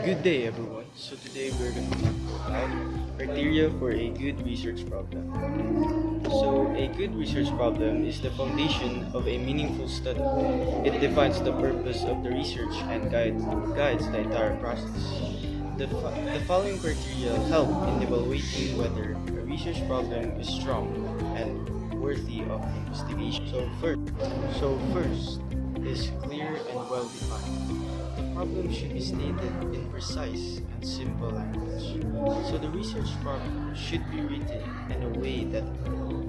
Good day, everyone. So today we're going to talk about criteria for a good research problem. So a good research problem is the foundation of a meaningful study. It defines the purpose of the research and guides the entire process. The following criteria help in evaluating whether a research problem is strong and worthy of investigation. So first is clear and well defined. The problem should be stated in precise and simple language. So the research problem should be written in a way that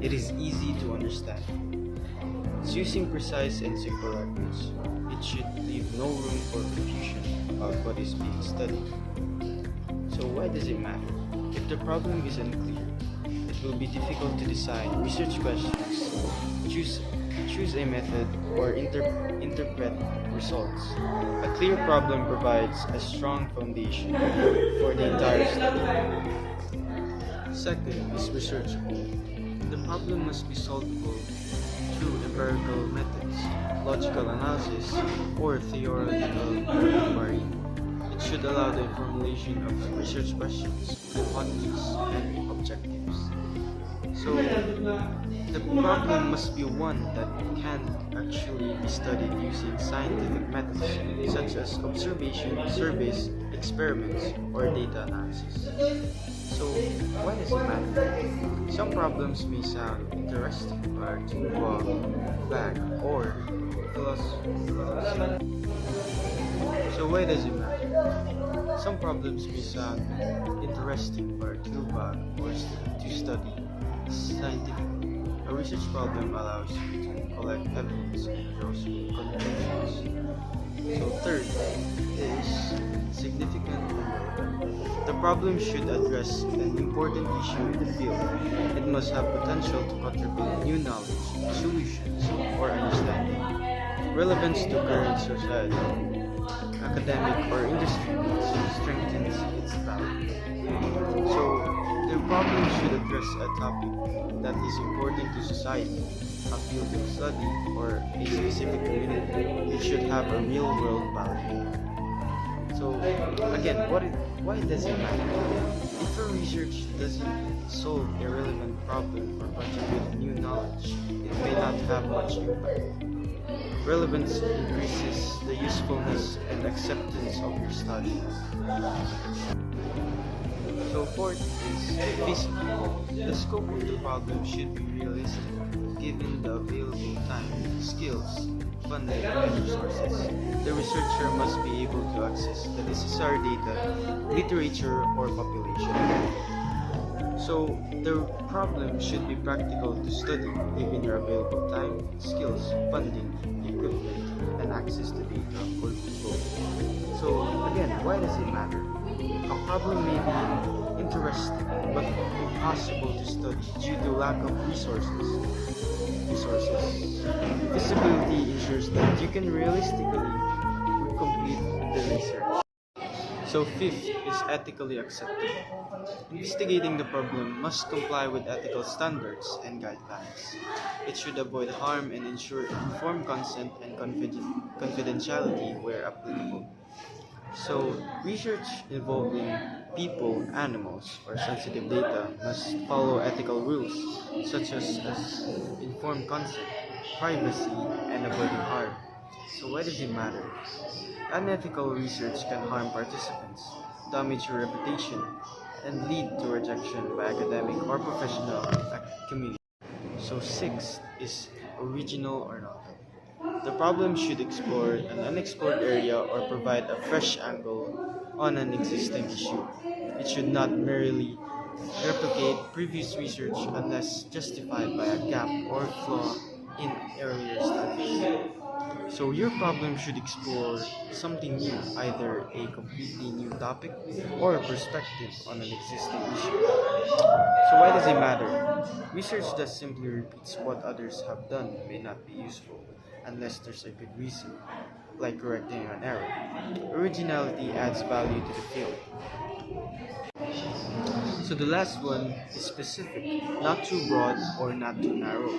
it is easy to understand. It's using precise and simple language. It should leave no room for confusion about what is being studied. So why does it matter? If the problem is unclear, it will be difficult to design research questions, choose a method, or interpret results. A clear problem provides a strong foundation for the entire study. Second is researchable. The problem must be solvable through empirical methods, logical analysis, or theoretical inquiry. It should allow the formulation of research questions, hypotheses, and objectives. So, the problem must be one that can actually be studied using scientific methods such as observation, surveys, experiments, or data analysis. So, why does it matter? Some problems may sound interesting or too vague or philosophical. So, why does it matter? Some problems may sound interesting or too vague or to study scientifically. A research problem allows you to collect evidence and draw conclusions. So third is significant and relevant. The problem should address an important issue in the field. It must have potential to contribute new knowledge, solutions, or understanding. Relevance to current society, academic, or industry needs strengthens its value. So the problem should address a topic that is important to society, a field of study, or a specific community. It should have a real-world value. So, again, why does it matter? If a research doesn't solve a relevant problem or contribute new knowledge, it may not have much impact. Relevance increases the usefulness and acceptance of your study. So fourth is feasible. The scope of the problem should be realistic, given the available time, skills, funding, and resources. The researcher must be able to access the necessary data, literature, or population. So the problem should be practical to study, given your available time, skills, funding, equipment, and access to data or people. So again, why does it matter? A problem may be interesting but impossible to study due to lack of resources. Feasibility ensures that you can realistically complete the research. So fifth is ethically acceptable. Investigating the problem must comply with ethical standards and guidelines. It should avoid harm and ensure informed consent and confidentiality where applicable. So, research involving people, animals, or sensitive data must follow ethical rules such as informed consent, privacy, and avoiding harm. So, why does it matter? Unethical research can harm participants, damage your reputation, and lead to rejection by academic or professional community. So, sixth is original or novel. The problem should explore an unexplored area or provide a fresh angle on an existing issue. It should not merely replicate previous research unless justified by a gap or flaw in earlier studies. So your problem should explore something new, either a completely new topic or a perspective on an existing issue. So why does it matter? Research that simply repeats what others have done may not be useful unless there's a good reason, like correcting an error. Originality adds value to the field. So the last one is specific, not too broad or not too narrow.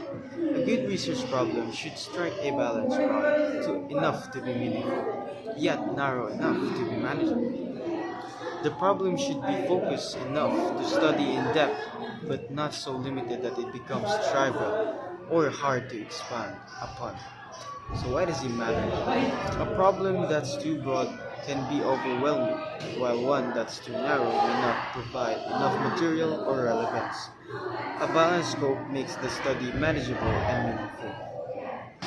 A good research problem should strike a balance broad enough to be meaningful, yet narrow enough to be manageable. The problem should be focused enough to study in depth, but not so limited that it becomes trivial or hard to expand upon. So why does it matter? A problem that's too broad can be overwhelming, while one that's too narrow may not provide enough material or relevance. A balanced scope makes the study manageable and meaningful.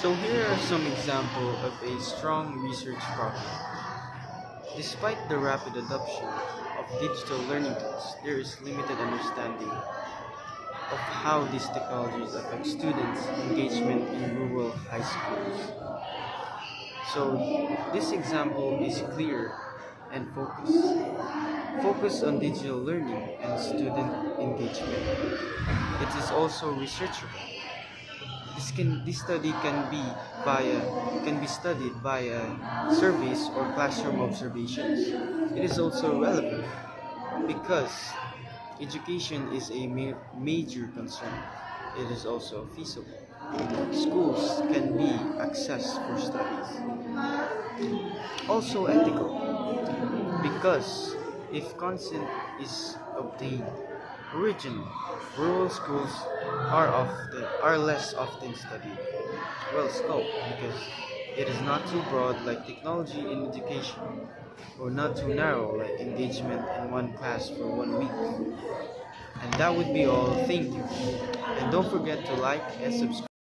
So here are some examples of a strong research problem. Despite the rapid adoption of digital learning tools, there is limited understanding of how these technologies affect students' engagement in rural high schools. So this example is clear and focused. Focus on digital learning and student engagement. It is also researchable. This study can be studied via surveys or classroom observations. It is also relevant because education is a major concern. It is also feasible. Schools can be accessed for studies. Also ethical because if consent is obtained originally, rural schools are less often studied. Well scoped because it is not too broad like technology in education, or not too narrow like engagement in one class for 1 week. And that would be all. Thank you. And don't forget to like and subscribe.